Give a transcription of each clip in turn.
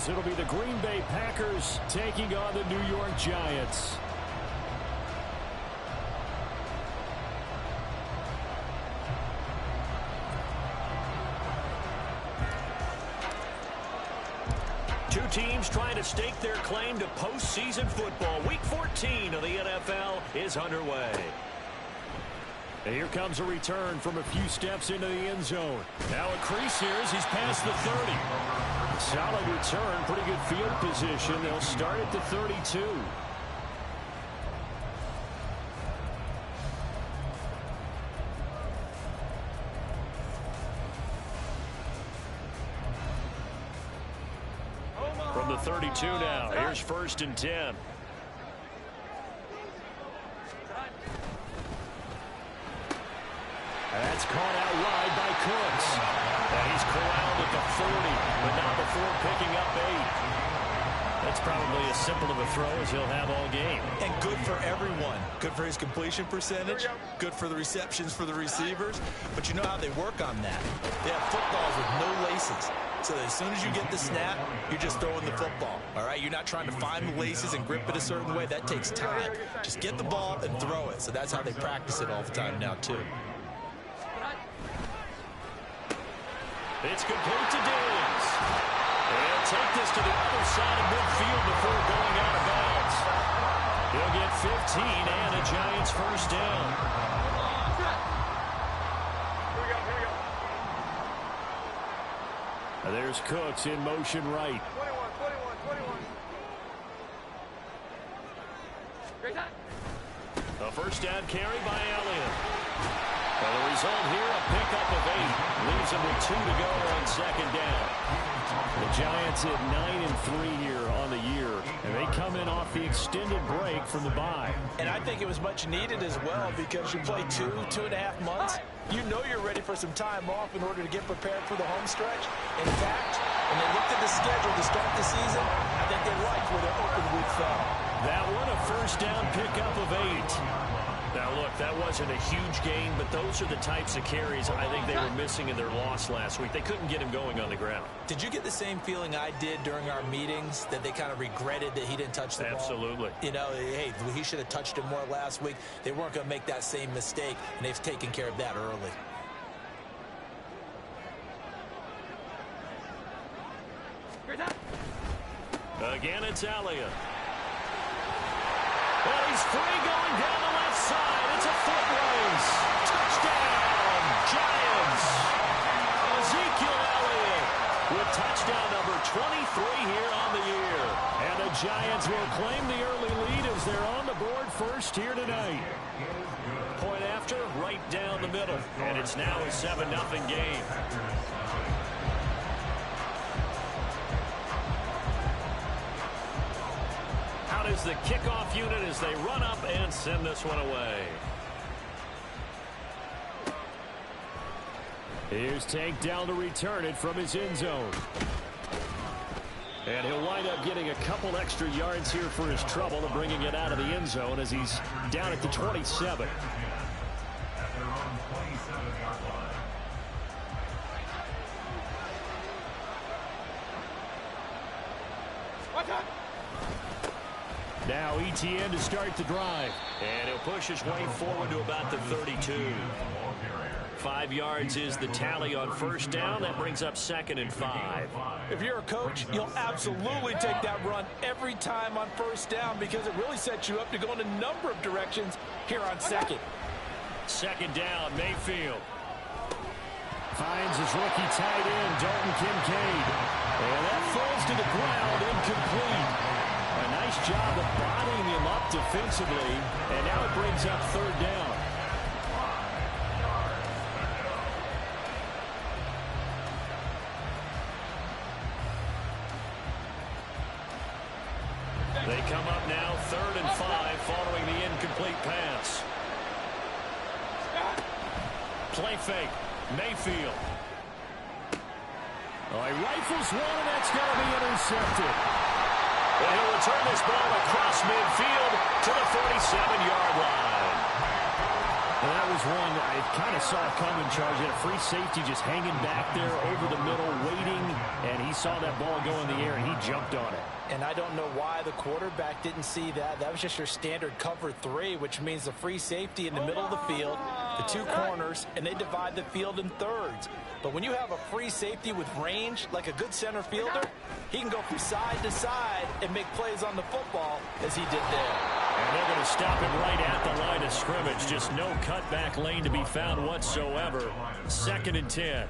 as it'll be the Green Bay Packers taking on the New York Giants. Two teams trying to stake their claim to postseason football. Week 14 of the NFL is underway. And here comes a return from a few steps into the end zone. Now a crease here as he's past the 30. Solid return, pretty good field position. They'll start at the 32. From the 32 now, here's 1st and 10. That's caught out wide by Cooks. And he's corralled at the 40, but not before picking up 8. That's probably as simple of a throw as he'll have all game. And good for everyone. Good for his completion percentage. Good for the receptions for the receivers. But you know how they work on that. They have footballs with no laces. So as soon as you get the snap, you're just throwing the football. All right? You're not trying to find the laces and grip it a certain way. That takes time. Just get the ball and throw it. So that's how they practice it all the time now, too. It's complete to Diggs. He'll take this to the other side of midfield before going out of bounds. He'll get 15 and a Giants first down. There's Cooks in motion right. 21. A first down carry by Elliott. Well, the result here, a pickup of 8. Leaves him with 2 to go on 2nd down. The Giants at 9-3 here on the year, and they come in off the extended break from the bye. And I think it was much needed as well because you play 2.5 months. You know you're ready for some time off in order to get prepared for the home stretch. In fact, when they looked at the schedule to start the season, I think they liked where their open week fell. That one, a first down pickup of 8. Now, look, that wasn't a huge gain, but those are the types of carries I think they were missing in their loss last week. They couldn't get him going on the ground. Did you get the same feeling I did during our meetings, that they kind of regretted that he didn't touch the ball? Absolutely. You know, hey, he should have touched it more last week. They weren't going to make that same mistake, and they've taken care of that early. Again, it's Elliott. Well, he's free going down the left side. It's a foot race. Touchdown, Giants. Ezekiel Elliott with touchdown number 23 here on the year. And the Giants will claim the early lead as they're on the board first here tonight. Point after, right down the middle. And it's now a 7-0 game. Is the kickoff unit as they run up and send this one away. Here's Tank down to return it from his end zone. And he'll wind up getting a couple extra yards here for his trouble and bringing it out of the end zone as he's down at the 27. Now ETN to start the drive. And he'll push his way forward to about the 32. 5 yards is the tally on first down. That brings up 2nd and 5. If you're a coach, you'll absolutely take that run every time on first down because it really sets you up to go in a number of directions here on 2nd. 2nd down, Mayfield. Finds his rookie tight end, Dalton Kincaid. And that falls to the ground, incomplete. A nice job of bodying him up defensively, and now it brings up 3rd down. They come up now 3rd and 5 following the incomplete pass. Play fake, Mayfield. Oh, he rifles one, and that's going to be intercepted. And he'll return this ball across midfield to the 47-yard line. And that was one I kind of saw coming, Charles. He had a free safety just hanging back there over the middle, waiting, and he saw that ball go in the air, and he jumped on it. And I don't know why the quarterback didn't see that. That was just your standard cover 3, which means the free safety in the middle of the field, the 2 corners, and they divide the field in thirds. But when you have a free safety with range, like a good center fielder, he can go from side to side and make plays on the football as he did there. And they're going to stop him right at the line of scrimmage. Just no cutback lane to be found whatsoever. 2nd and 10.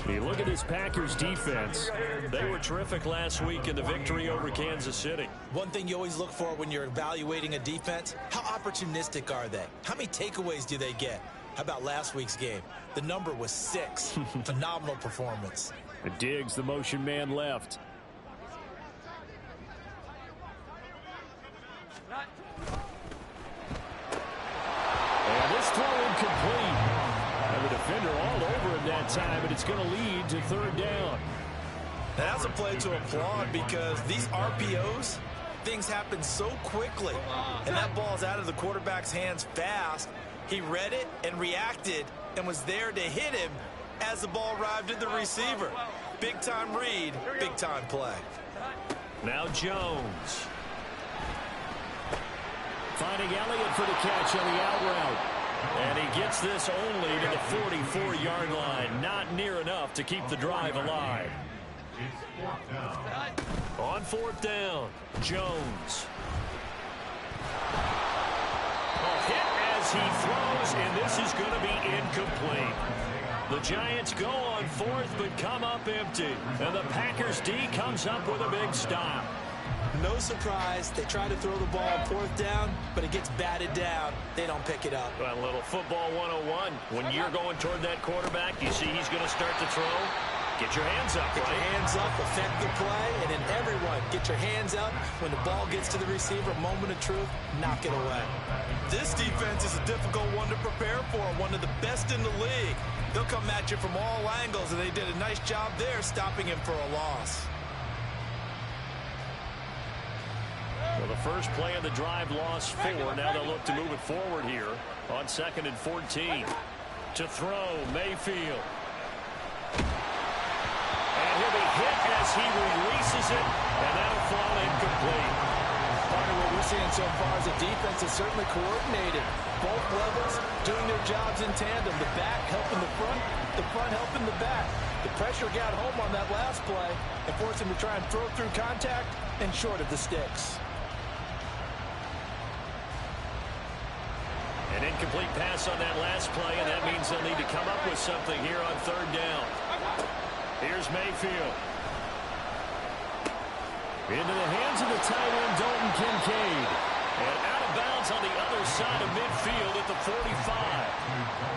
You look at this Packers defense. They were terrific last week in the victory over Kansas City. One thing you always look for when you're evaluating a defense, how opportunistic are they? How many takeaways do they get? How about last week's game? The number was 6. Phenomenal performance. Diggs, the motion man left. And this throw incomplete. And the defender all over him that time, but it's going to lead to 3rd down. Now, that's a play to applaud because these RPOs, things happen so quickly. And that ball's out of the quarterback's hands fast. He read it and reacted and was there to hit him as the ball arrived at the receiver. Big-time read, big-time play. Now Jones. Finding Elliott for the catch on the out route. And he gets this only to the 44-yard line. Not near enough to keep the drive alive. On 4th down, Jones. Hit as he throws, and this is going to be incomplete. The Giants go on 4th, but come up empty. And the Packers D comes up with a big stop. No surprise, they try to throw the ball on 4th down, but it gets batted down. They don't pick it up. Well, a little football 101. When you're going toward that quarterback, you see he's going to start to throw. Get your hands up, Get right? your hands up, affect the play, and then everyone get your hands up. When the ball gets to the receiver, moment of truth, knock it away. This defense is a difficult one to prepare for, one of the best in the league. They'll come at you from all angles, and they did a nice job there stopping him for a loss. Well, the first play of the drive lost 4. Now they'll look to move it forward here on 2nd and 14. To throw, Mayfield. And he'll be hit as he releases it, and that'll fall incomplete. Part of what we're seeing so far is the defense is certainly coordinated. Both levels doing their jobs in tandem. The back helping the front helping the back. The pressure got home on that last play and forced him to try and throw through contact and short of the sticks. An incomplete pass on that last play, and that means they'll need to come up with something here on 3rd down. Here's Mayfield. Into the hands of the tight end, Dalton Kincaid. And out of bounds on the other side of midfield at the 45.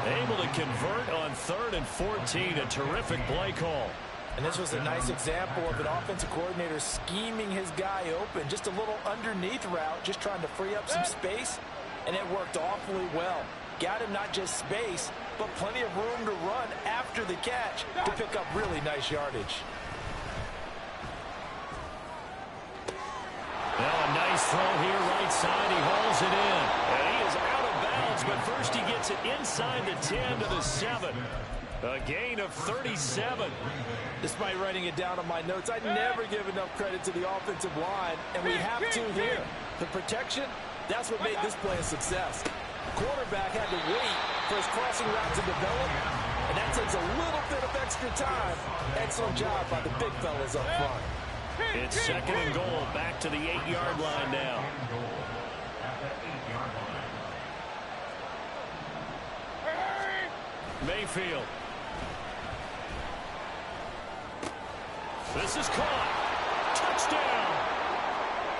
Able to convert on 3rd and 14. A terrific play call. And this was a nice example of an offensive coordinator scheming his guy open. Just a little underneath route, just trying to free up some space. And it worked awfully well. Got him not just space, but plenty of room to run after the catch to pick up really nice yardage. Now a nice throw here right side. He hauls it in. And he is out of bounds, but first he gets it inside the 10 to the 7. A gain of 37. Despite writing it down on my notes, I never give enough credit to the offensive line, and we have to here. The protection, that's what made this play a success. Quarterback had to wait for his crossing route to develop, and that takes a little bit of extra time. Excellent job by the big fellas up front. It's 2nd and goal, back to the 8-yard line now. Mayfield. This is caught. Touchdown.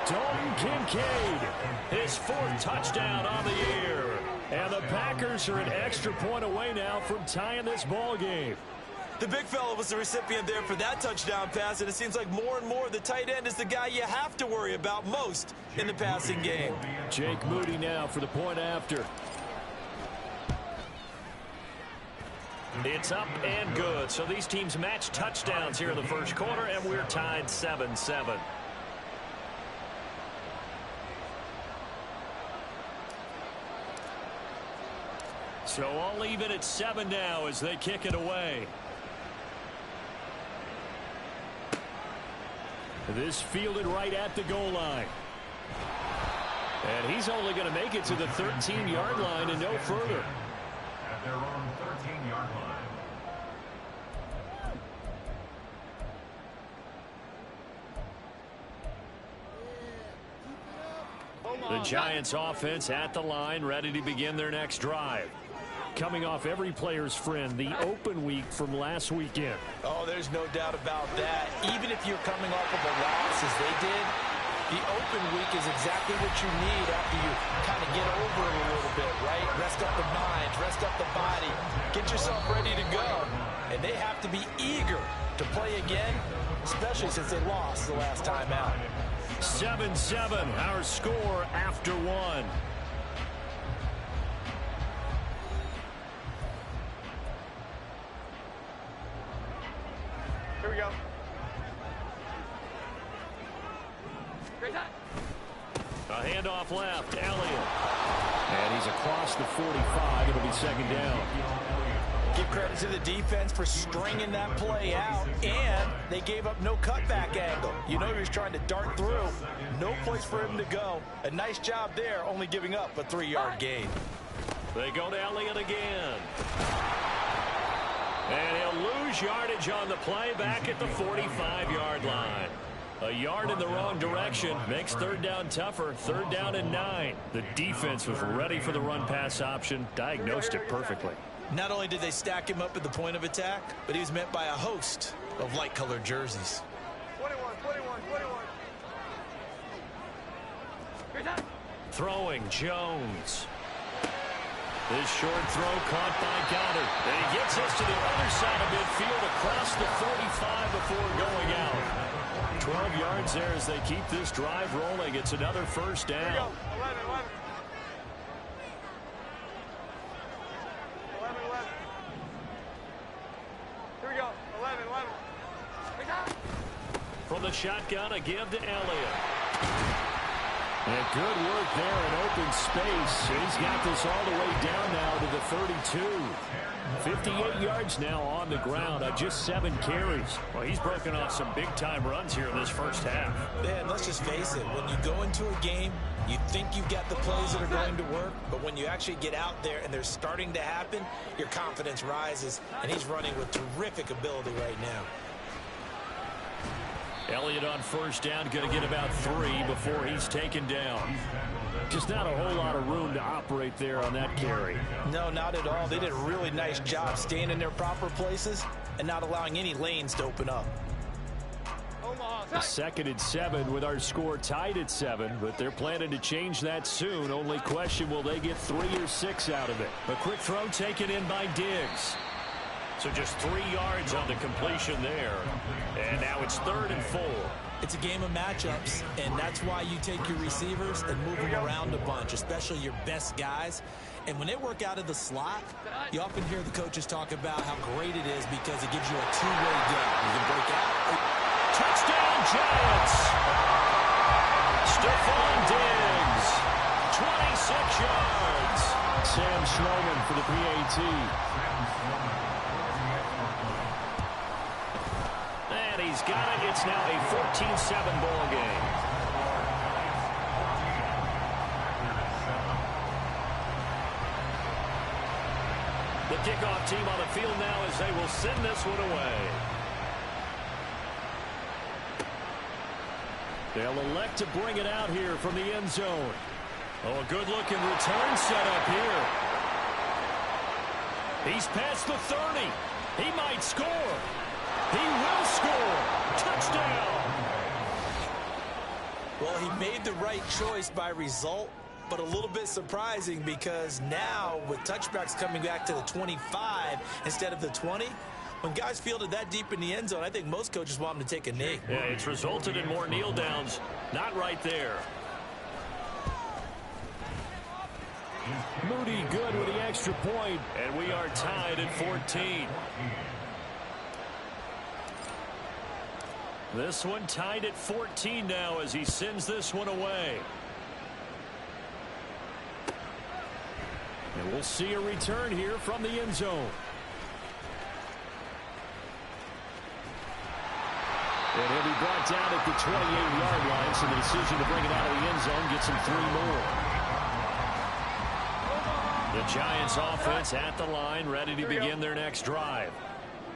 Dalton Kincaid, his 4th touchdown on the year. And the Packers are an extra point away now from tying this ball game. The big fella was the recipient there for that touchdown pass, and it seems like more and more the tight end is the guy you have to worry about most in the passing game. Jake Moody now for the point after. It's up and good. So these teams match touchdowns here in the first quarter, and we're tied 7-7. So all even at 7 now as they kick it away. This fielded right at the goal line. And he's only going to make it to the 13-yard line and no further. At their own 13-yard line. The Giants offense at the line, ready to begin their next drive. Coming off every player's friend, the open week from last weekend. Oh, there's no doubt about that. Even if you're coming off of a loss as they did, the open week is exactly what you need after you kind of get over it a little bit, right? Rest up the mind, rest up the body, get yourself ready to go. And they have to be eager to play again, especially since they lost the last time out. 7-7, our score after 1. Here we go. A handoff left, Elliott. And he's across the 45. It'll be second down. Give credit to the defense for stringing that play out, and they gave up no cutback angle. You know he was trying to dart through. No place for him to go. A nice job there, only giving up a 3-yard gain. They go to Elliott again. And he'll lose yardage on the play back at the 45-yard line. A yard in the wrong direction makes third down tougher. Third down and 9. The defense was ready for the run-pass option, diagnosed it perfectly. Not only did they stack him up at the point of attack, but he was met by a host of light-colored jerseys. 21. Throwing, Jones. This short throw caught by Goddard. And he gets us to the other side of midfield across the 45 before going out. 12 yards there as they keep this drive rolling. It's another first down. Here we go. 11. From the shotgun, a give to Elliott. And good work there in open space. He's got this all the way down now to the 32. 58 yards now on the ground on just 7 carries. Well, he's broken off some big-time runs here in this first half. Yeah, and let's just face it. When you go into a game, you think you've got the plays that are going to work, but when you actually get out there and they're starting to happen, your confidence rises, and he's running with terrific ability right now. Elliott on first down, going to get about 3 before he's taken down. Just not a whole lot of room to operate there on that carry. No, not at all. They did a really nice job staying in their proper places and not allowing any lanes to open up. A second and 7 with our score tied at 7, but they're planning to change that soon. Only question, will they get 3 or 6 out of it? A quick throw taken in by Diggs. So just 3 yards on the completion there. And now it's 3rd and 4. It's a game of matchups, and that's why you take your receivers and move them around a bunch, especially your best guys. And when they work out of the slot, you often hear the coaches talk about how great it is because it gives you a two-way go. You can break out. Touchdown, Giants! Stephon Diggs, 26 yards. Sam Schroman for the PAT. And he's got it. It's now a 14-7 ball game. The kickoff team on the field now as they will send this one away. They'll elect to bring it out here from the end zone. Oh, a good-looking return set up here. He's past the 30. He might score. He will score. Touchdown. Well, he made the right choice by result, but a little bit surprising because now with touchbacks coming back to the 25 instead of the 20, when guys fielded that deep in the end zone, I think most coaches want them to take a knee. Yeah, it's resulted in more kneel downs. Not right there. Moody good with the extra point, and we are tied at 14. This one tied at 14 now as he sends this one away. And we'll see a return here from the end zone. And he'll be brought down at the 28-yard line, so the decision to bring it out of the end zone gets him 3 more. The Giants offense at the line, ready to begin their next drive.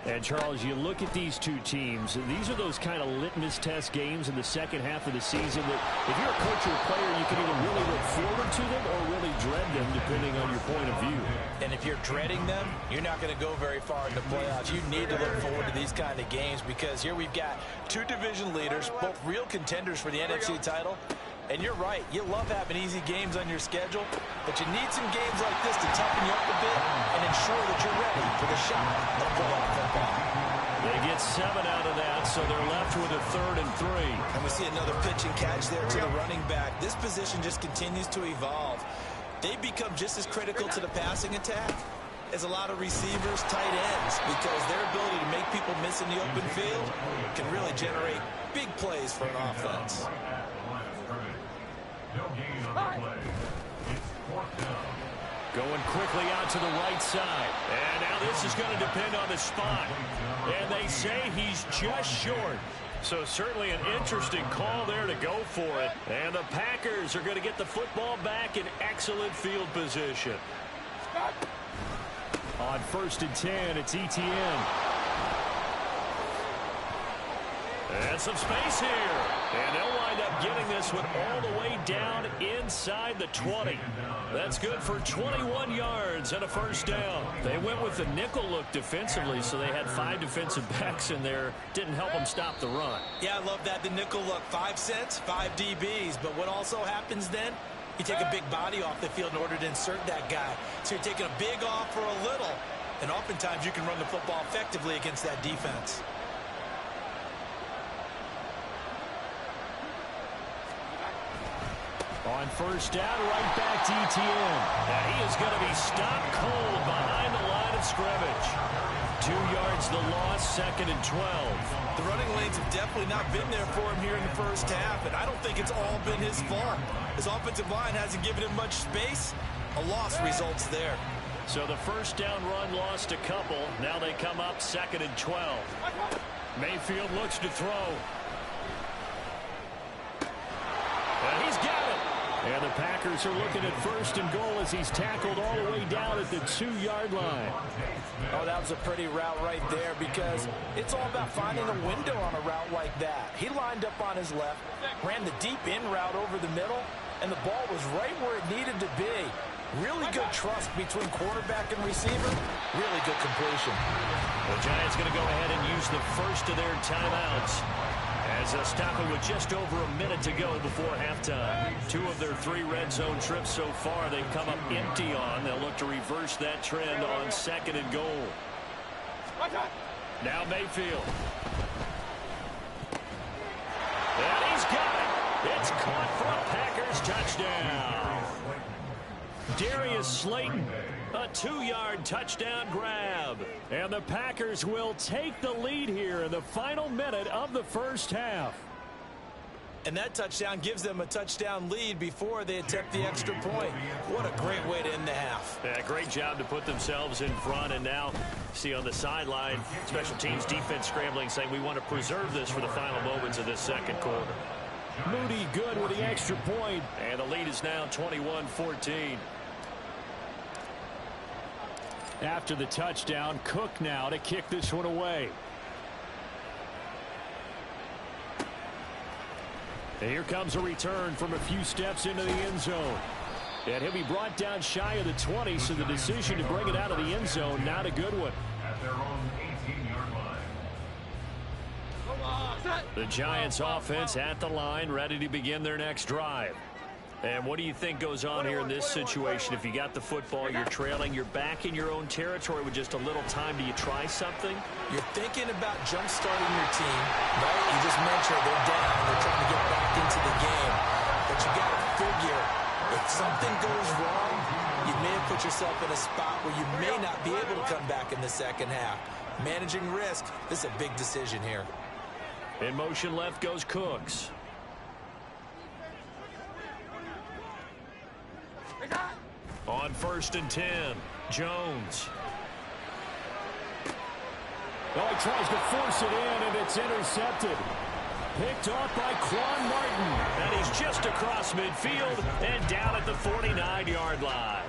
And, Charles, you look at these two teams, these are those kind of litmus test games in the second half of the season that if you're a coach or a player, you can either really look forward to them or really dread them, depending on your point of view. And if you're dreading them, you're not going to go very far in the playoffs. You need to look forward to these kind of games because here we've got two division leaders, both real contenders for the NFC title. And you're right, you love having easy games on your schedule, but you need some games like this to toughen you up a bit and ensure that you're ready for the shot of playoff football. They get 7 out of that, so they're left with a 3rd and 3. And we see another pitch and catch there to the running back. This position just continues to evolve. They become just as critical to the passing attack as a lot of receivers, tight ends, because their ability to make people miss in the open field can really generate big plays for an offense. No gain on the play. It's 4th down. Going quickly out to the right side. And now this is going to depend on the spot. And they say he's just short. So certainly an interesting call there to go for it. And the Packers are going to get the football back in excellent field position. On 1st and 10, it's Etienne. And some space here. And they'll wind up getting this one all the way down inside the 20. That's good for 21 yards and a 1st down. They went with the nickel look defensively, so they had 5 defensive backs in there. Didn't help them stop the run. Yeah, I love that. The nickel look, 5 cents, 5 DBs. But what also happens then, you take a big body off the field in order to insert that guy. So you're taking a big off for a little. And oftentimes you can run the football effectively against that defense. On 1st down, right back to Etienne. And he is going to be stopped cold behind the line of scrimmage. 2 yards the loss, 2nd and 12. The running lanes have definitely not been there for him here in the first half, and I don't think it's all been his fault. His offensive line hasn't given him much space. A loss results there. So the 1st down run lost a couple. Now they come up 2nd and 12. Mayfield looks to throw. And he's got it. And the Packers are looking at 1st and goal as he's tackled all the way down at the 2-yard line. Oh, that was a pretty route right there because it's all about finding a window on a route like that. He lined up on his left, ran the deep in route over the middle, and the ball was right where it needed to be. Really good trust between quarterback and receiver. Really good completion. The Giants going to go ahead and use the first of their timeouts as they'll stop it with just over a minute to go before halftime. 2 of their 3 red zone trips so far they've come up empty on. They'll look to reverse that trend on 2nd and goal. Now Mayfield. And he's got it. It's caught for a Packers touchdown. Darius Slayton, a 2-yard touchdown grab. And the Packers will take the lead here in the final minute of the first half. And that touchdown gives them a touchdown lead before they attempt the extra point. What a great way to end the half. Yeah, great job to put themselves in front. And now, see on the sideline, special teams defense scrambling, saying we want to preserve this for the final moments of this second quarter. Moody good with the extra point. And the lead is now 21-14. After the touchdown, Cook now to kick this one away. And here comes a return from a few steps into the end zone. And he'll be brought down shy of the 20, so the decision to bring it out of the end zone, not a good one. At their own 18-yard line. The Giants offense at the line, ready to begin their next drive. And what do you think goes on here in this situation? If you got the football, you're trailing, you're back in your own territory with just a little time. Do you try something? You're thinking about jump-starting your team, right? You just mentioned they're down. They're trying to get back into the game. But you got to figure, if something goes wrong, you may have put yourself in a spot where you may not be able to come back in the second half. Managing risk, this is a big decision here. In motion left goes Cooks. On 1st and 10. Jones. Oh, he tries to force it in, and it's intercepted. Picked off by Quan Martin. And he's just across midfield and down at the 49-yard line.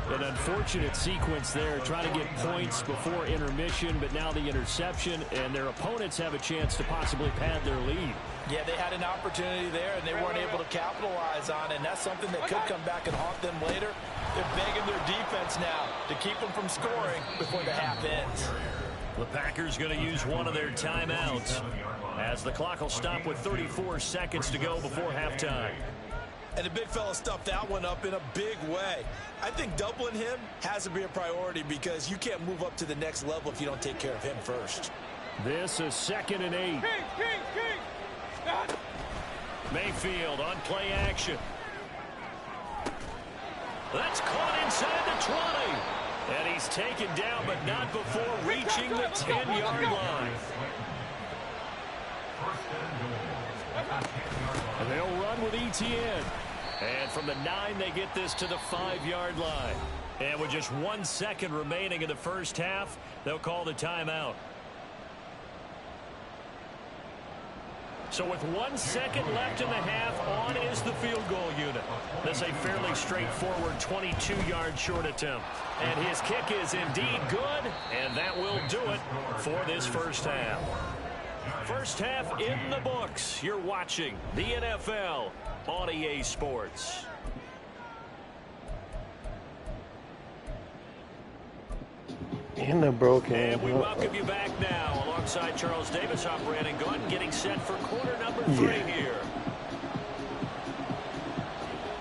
An unfortunate sequence there, trying to get points before intermission, but now the interception, and their opponents have a chance to possibly pad their lead. Yeah, they had an opportunity there, and they weren't able to capitalize on it, and that's something that could come back and haunt them later. They're begging their defense now to keep them from scoring before the half ends. The Packers going to use one of their timeouts as the clock will stop with 34 seconds to go before halftime. And the big fella stuffed that one up in a big way. I think doubling him has to be a priority because you can't move up to the next level if you don't take care of him first. This is 2nd and 8. Mayfield on play action. That's caught inside the 20. And he's taken down, but not before reaching the 10-yard line. And they'll run with ETN. And from the 9, they get this to the 5-yard line. And with just 1 second remaining in the first half, they'll call the timeout. So with 1 second left in the half, on is the field goal unit. This is a fairly straightforward 22-yard short attempt. And his kick is indeed good, and that will do it for this first half. First half in the books. You're watching the NFL on EA Sports. In the broken. And we welcome you back now alongside Charles Davis. I'm Brandon Gunn getting set for quarter number 3 here.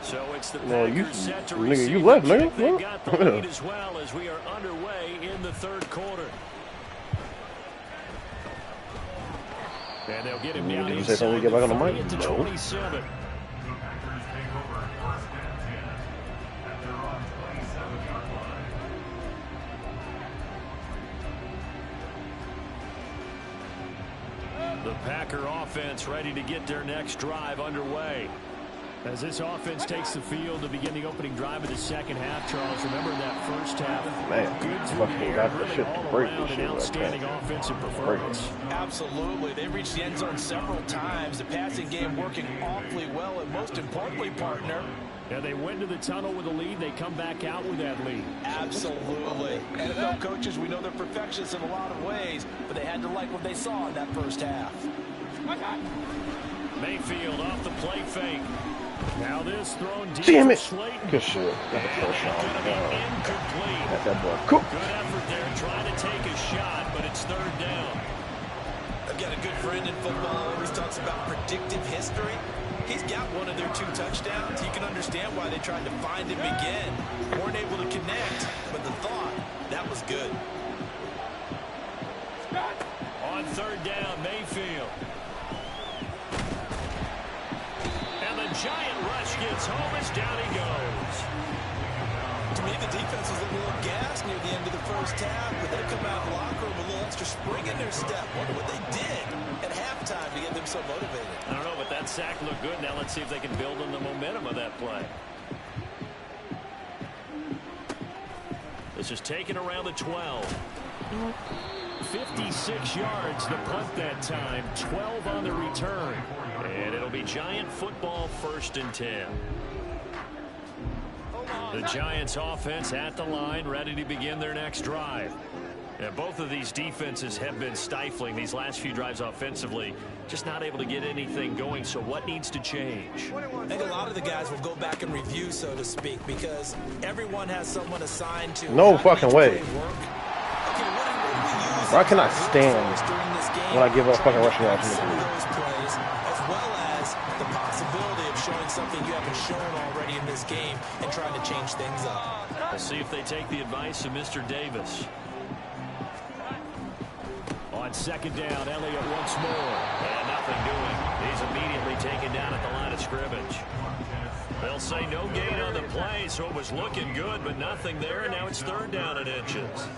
So it's the Packers set to receive. You left, nigga. They've got the lead as well as we are underway in the third quarter. And they'll get him down Did you say something? Get back on the mic? To 27. The Packer offense ready to get their next drive underway. As this offense takes the field to begin the opening drive of the second half, Charles, remember that first half? Man, Good through fucking the air, got the really shit all to break around this an shit like outstanding that. offensive performance. Absolutely. They reached the end zone several times. The passing game working awfully well, and most importantly, partner, Yeah, they went to the tunnel with a lead. They come back out with that lead. absolutely. NFL coaches, we know they're perfectionists in a lot of ways, but they had to like what they saw in that first half. Mayfield off the play fake. Now this thrown deep Damn to it. Slayton. Good shit. Got the first shot. Gonna be incomplete. Got that boy. Cool. Good effort there trying to take a shot, but it's third down. I've got a good friend in football, always talks about predictive history. He's got one of their 2 touchdowns. You can understand why they tried to find him again. Weren't able to connect, but the thought, that was good. On third down, Mayfield. And the giant rush gets home as down he goes. To me, the defense was a little gassed near the end of the first half, but they come out of the locker room with a little extra spring in their step. Wonder what they did at halftime to get them so motivated. I don't know, but that sack looked good. Now let's see if they can build on the momentum of that play. This is taken around the 12. 56 yards the punt that time, 12 on the return. And it'll be Giant football, 1st and 10. The Giants offense at the line, ready to begin their next drive. Yeah, both of these defenses have been stifling these last few drives offensively. Just not able to get anything going, so what needs to change? I think a lot of the guys will go back and review, so to speak, because everyone has someone assigned to. No fucking way. Okay, Bro, I cannot stand when I give up fucking rushing yards in the league. those plays, as well as the possibility of showing something you haven't shown already in this game and trying to change things up. We'll see if they take the advice of Mr. Davis. On second down, Elliott once more. And nothing doing. He's immediately taken down at the line of scrimmage. They'll say no gain on the play, so it was looking good, but nothing there, and now it's third down and inches.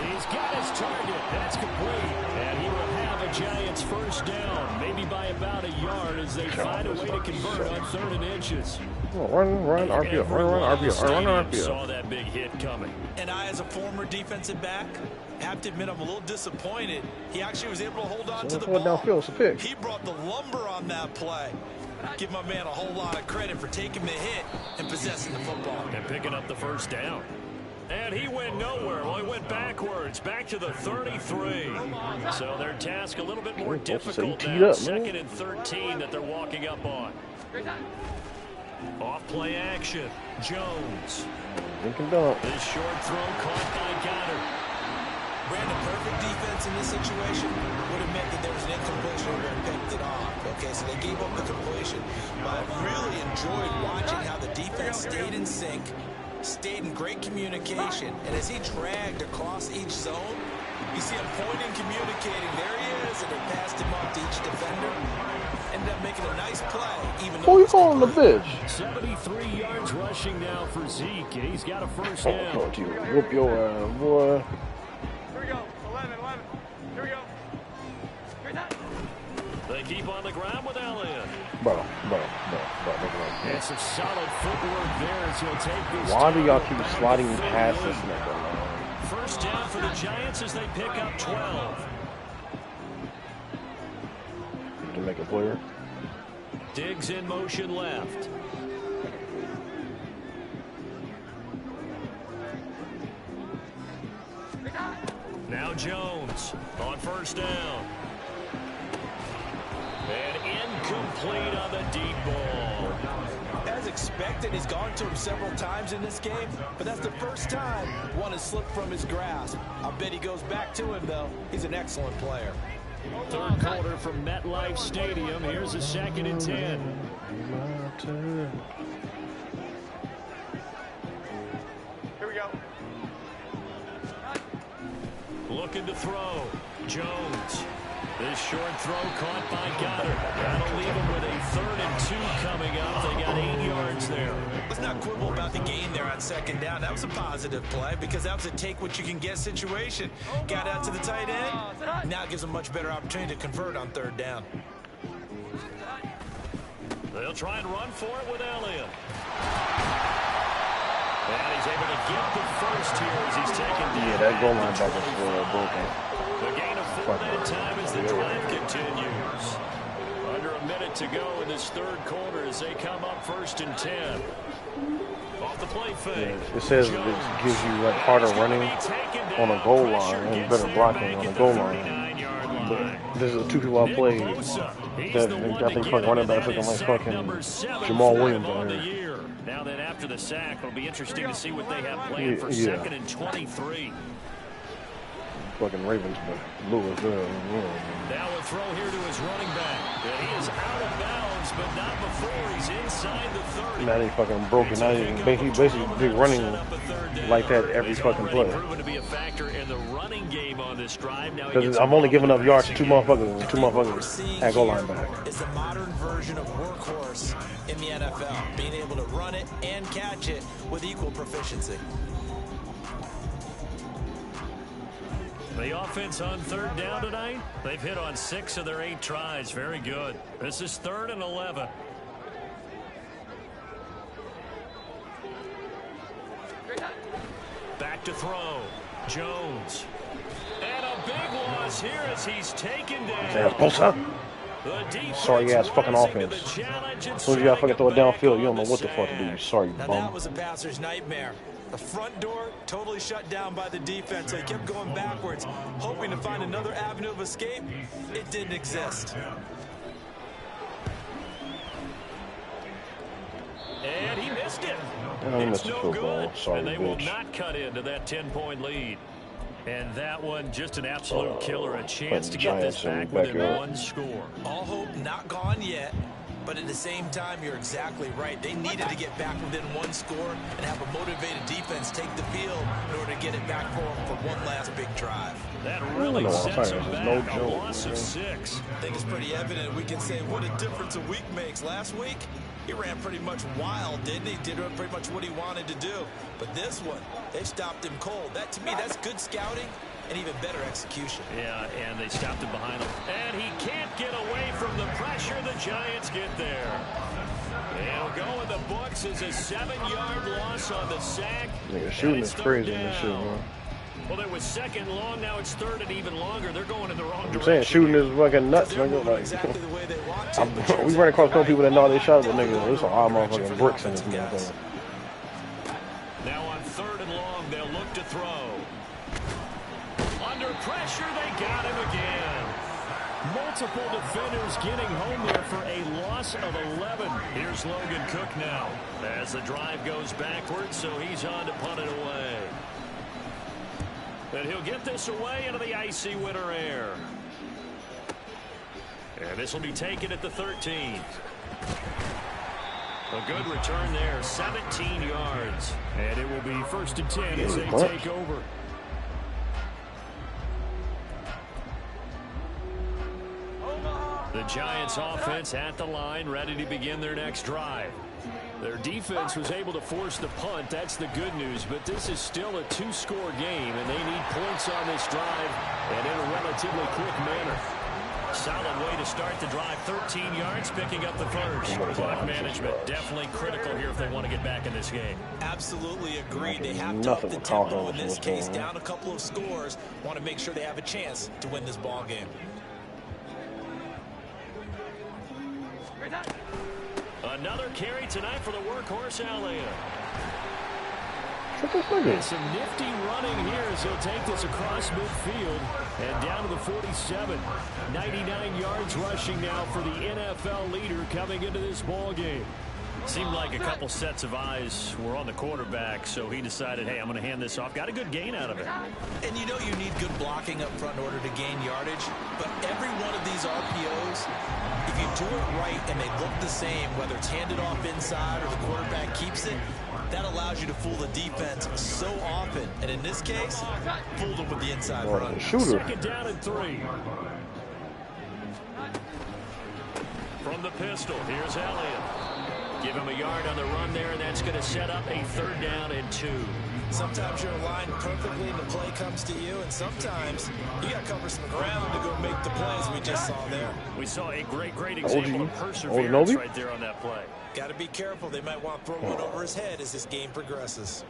He's got his target. That's complete. And he will have a Giants first down, maybe by about a yard as they find a way to convert on 3rd and inches. Run, RPO, run, RPO. Saw that big hit coming. And I, as a former defensive back, have to admit I'm a little disappointed. He actually was able to hold on to the ball. Downfield, it's a pick. He brought the lumber on that play. Give my man a whole lot of credit for taking the hit and possessing the football. And picking up the first down. And he went nowhere. Well, he went backwards, back to the 33. So their task a little bit more difficult now. 2nd and 13 that they're walking up on. Off play action. Jones. This short throw caught by Goddard. Brandon, perfect defense in this situation would have meant that there was an incompletion and picked it off. Okay, so they gave up the completion. But I really enjoyed watching how the defense stayed in sync, stayed in great communication, and as he dragged across each zone, you see him pointing, communicating. There he is, and they passed him off to each defender. Ended up making a nice play, even though. Who you calling the bitch? 73 yards rushing now for Zeke. He's got a first down. Oh, you whoop your ass, boy. Here we go. 11. Here we go. They keep on the ground with Elliott. Bro. And some solid footwork there as he'll take this. Why do y'all keep sliding past this nigga, man? First down for the Giants as they pick up 12. To make a player. Diggs in motion left. Now Jones on first down. And incomplete on the deep ball. As expected, he's gone to him several times in this game, but that's the first time one has slipped from his grasp. I bet he goes back to him, though. He's an excellent player. 3rd quarter from MetLife Stadium. Here's a 2nd and 10. Here we go. Looking to throw. Jones. This short throw caught by Goddard. That'll leave him with a 3rd and 2 coming up. They got 8 yards there. Let's not quibble about the gain there on 2nd down. That was a positive play because that was a take-what-you-can-get situation. Got out to the tight end. Now gives a much better opportunity to convert on 3rd down. They'll try and run for it with Elliott. And he's able to get the first here as he's taken down. Yeah, that goal line back is broken. The gain of 4 that time as the drive continues. Under a minute to go in this 3rd quarter as they come up 1st and 10. Off the play fake. Yeah, it says it gives you like harder running on a goal line and better blocking on a goal line. But this is 2 people I played that I think fucking running back looking like fucking Jamal Williams out here. Now then after the sack, it'll be interesting to see what they have planned for 2nd and 23. Fucking Ravens, but Lewis. Now a throw here to his running back. And he is out of bounds, but not before he's inside the 30. Now he fucking broken. Now he basically big running like that every fucking play. Proven to be a factor in the running game on this drive. Now because I'm only giving up yards to two motherfuckers at goal line back. It's a modern version of workhorse in the NFL, being able to run it and catch it with equal proficiency. The offense on 3rd down tonight, they've hit on 6 of their 8 tries. Very good. This is 3rd and 11. Back to throw. Jones. And a big loss here as he's taken down. Sorry ass fucking offense. As soon as y'all fucking throw it downfield, you don't know what the fuck to do. You sorry now bum. That was a passer's nightmare. The front door totally shut down by the defense. They kept going backwards, hoping to find another avenue of escape. It didn't exist. And he missed it. It's no good. Sorry, and they bitch. will not cut into that 10-point lead. And that one, just an absolute killer. A chance to get this back within 1 score. All hope not gone yet. But at the same time, you're exactly right. They needed to get back within 1 score and have a motivated defense take the field in order to get it back for them for one last big drive. That really sets them back. A loss of 6. I think it's pretty evident. We can say what a difference a week makes. Last week, he ran pretty much wild, didn't he? Did pretty much what he wanted to do. But this one, they stopped him cold. That, to me, that's good scouting and even better execution. Yeah, and they stopped him behind him. And he can't get away from the pressure. The Giants get there. It'll go in the books as a 7-yard loss on the sack. Nigga, shooting is crazy in this shit, man. Well, it was second long. Now it's third and even longer. They're going in the wrong direction. I'm saying shooting is fucking nuts, nigga. Like, Exactly the way they want to. we ran across a couple people that know they shot, but nigga, there's a lot of motherfucking bricks in this motherfucker. Now on third and long, they'll look to throw. Under pressure, they got him again. Multiple defenders getting home there for a loss of 11. Here's Logan Cook now as the drive goes backwards, so he's on to punt it away. And he'll get this away into the icy winter air. And this will be taken at the 13. A good return there, 17 yards. And it will be 1st and 10 as they take over. The Giants offense at the line, ready to begin their next drive. Their defense was able to force the punt. That's the good news. But this is still a 2-score game, and they need points on this drive and in a relatively quick manner. Solid way to start the drive. 13 yards, picking up the first. Clock management definitely critical here if they want to get back in this game. Absolutely agreed. They have to up the tempo in this case. Down a couple of scores. Want to make sure they have a chance to win this ball game. Another carry tonight for the workhorse, Elliott. And some nifty running here as he'll take this across midfield and down to the 47. 99 yards rushing now for the NFL leader coming into this ball game. Seemed like a couple sets of eyes were on the quarterback, so he decided, hey, I'm going to hand this off. Got a good gain out of it. And you know you need good blocking up front in order to gain yardage, but every one of these RPOs, if you do it right and they look the same, whether it's handed off inside or the quarterback keeps it, that allows you to fool the defense so often. And in this case, fooled them with the inside run. Shooter. 2nd down and 3. From the pistol, here's Elliott. Give him a yard on the run there, and that's going to set up a 3rd down and 2. Sometimes you're aligned perfectly and the play comes to you, and sometimes you got to cover some ground to go make the plays we just saw there. We saw a great example of perseverance right there on that play. Got to be careful. They might want to throw one over his head as this game progresses.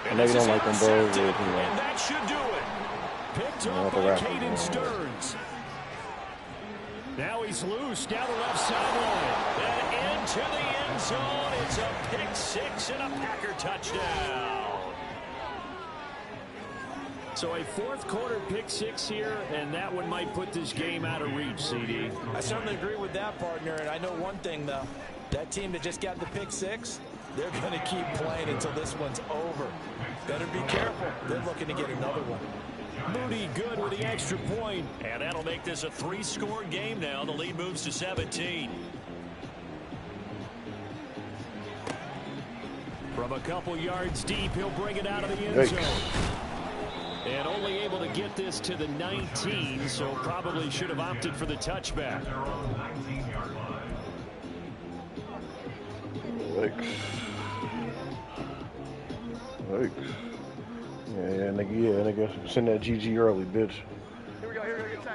And they don't like them, bro. And that should do it. Picked up by Caden Stearns. Now he's loose down the left sideline. And into the end zone. It's a pick 6 and a Packer touchdown. So a 4th quarter pick 6 here, and that one might put this game out of reach, CD. I certainly agree with that, partner. And I know one thing, though. That team that just got the pick 6, they're going to keep playing until this one's over. Better be careful. They're looking to get another one. Moody good with the extra point. And that'll make this a 3-score game now. The lead moves to 17. From a couple yards deep, he'll bring it out of the end zone. And only able to get this to the 19, so probably should have opted for the touchback. Yikes. Yeah, nigga, send that GG early, bitch.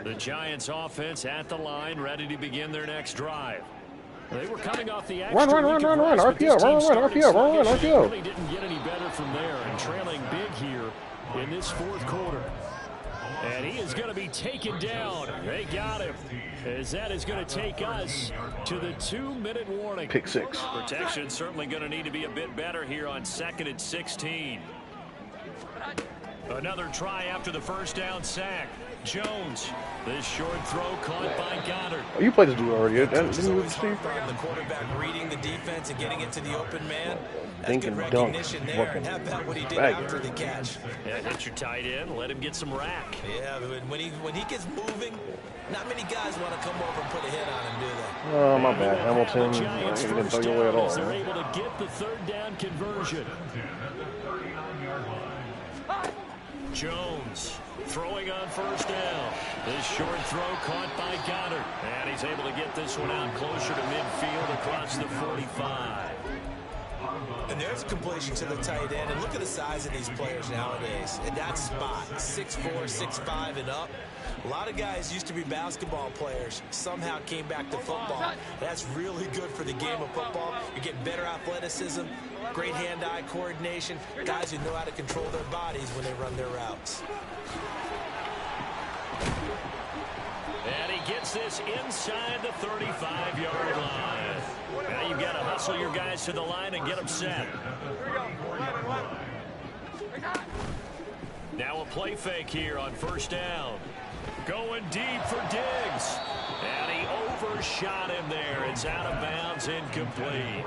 The Giants offense at the line, ready to begin their next drive. They were coming off the extra run, RPO, RPO. Really didn't get any better from there, and trailing big here in this 4th quarter. And he is going to be taken down. They got him. As that is going to take us to the 2-minute warning. Pick 6. Protection certainly going to need to be a bit better here on 2nd and 16. Another try after the 1st down sack. Jones, this short throw caught by Goddard. Oh, you played this dude already, didn't you, Steve? The quarterback reading the defense and getting it to the open man. Thinking dunk. There. How about what he did after the catch? Yeah, hit your tight end, let him get some rack. Yeah, when he gets moving, not many guys want to come over and put a hit on him, do they? Oh, my bad, Hamilton. You didn't throw your way at all. They're able to get the 3rd down conversion. Jones throwing on 1st down. This short throw caught by Goddard. And he's able to get this one out closer to midfield across the 45. And there's a completion to the tight end. And look at the size of these players nowadays. In that spot, 6'4", 6'5", and up. A lot of guys used to be basketball players, somehow came back to football. That's really good for the game of football. You're getting better athleticism, great hand-eye coordination, guys who know how to control their bodies when they run their routes. And he gets this inside the 35-yard line. Now you've got to hustle your guys to the line and get them set. Now a play fake here on first down. Going deep for Diggs. And he overshot him there. It's out of bounds, incomplete.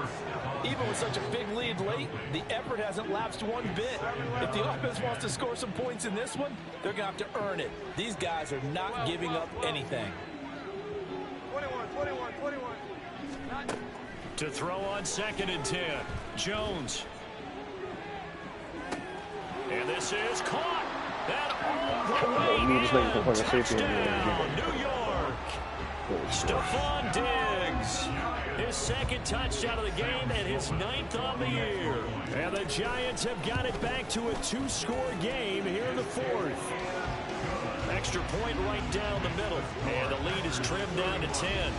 Even with such a big lead late, the effort hasn't lapsed one bit. If the offense wants to score some points in this one, they're going to have to earn it. These guys are not giving up anything. 21. To throw on 2nd and 10. Jones. And this is caught. Touchdown, New York. Stephon Diggs. His 2nd touchdown of the game and his 9th on the year. And the Giants have got it back to a 2-score game here in the 4th. Extra point right down the middle. And the lead is trimmed down to 10.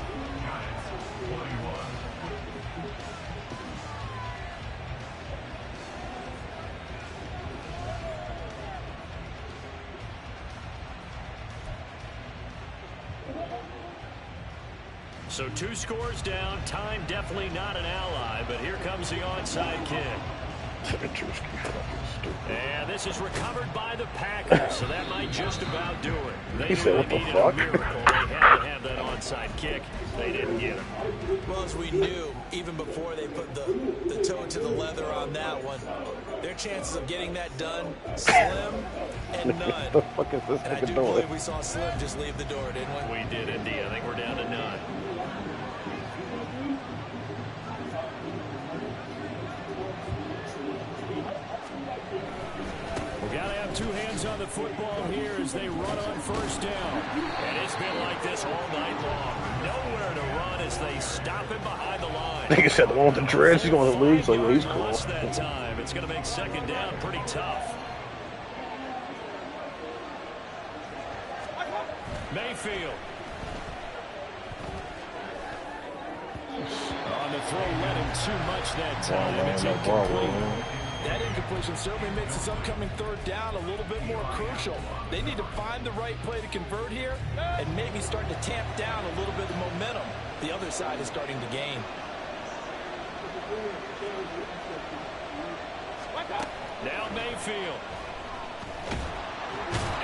So 2 scores down. Time definitely not an ally, but here comes the onside kick. And this is recovered by the Packers, so that might just about do it. They really needed a miracle. They had to have that onside kick. They didn't get it. Well, as we knew, even before they put the toe to the leather on that one, their chances of getting that done, slim and none. The fuck is this and I do believe we saw Slim just leave the door, didn't we? We did indeed. I think we're down to none. Gotta have 2 hands on the football here as they run on first down. And it's been like this all night long. Nowhere to run as they stop him behind the line. I think he said the one with the dreads, he's going to lose, so he's cool. That time. It's going to make 2nd down pretty tough. Mayfield. On the throw, let him too much that time. It's incomplete. That incompletion certainly makes this upcoming 3rd down a little bit more crucial. They need to find the right play to convert here and maybe start to tamp down a little bit of momentum. The other side is starting to gain. Now Mayfield.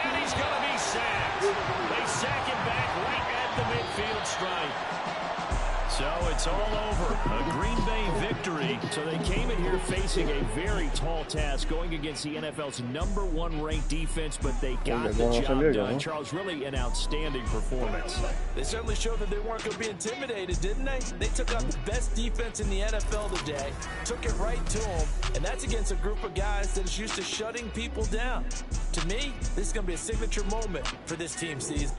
And he's going to be sacked. They sack him back right at the midfield stripe. So it's all over. A Green Bay victory. So they came in here facing a very tall task, going against the NFL's #1 ranked defense, but they got the job done. Charles, really an outstanding performance. They certainly showed that they weren't going to be intimidated, didn't they? They took out the best defense in the NFL today, took it right to them, and that's against a group of guys that is used to shutting people down. To me, this is going to be a signature moment for this team season.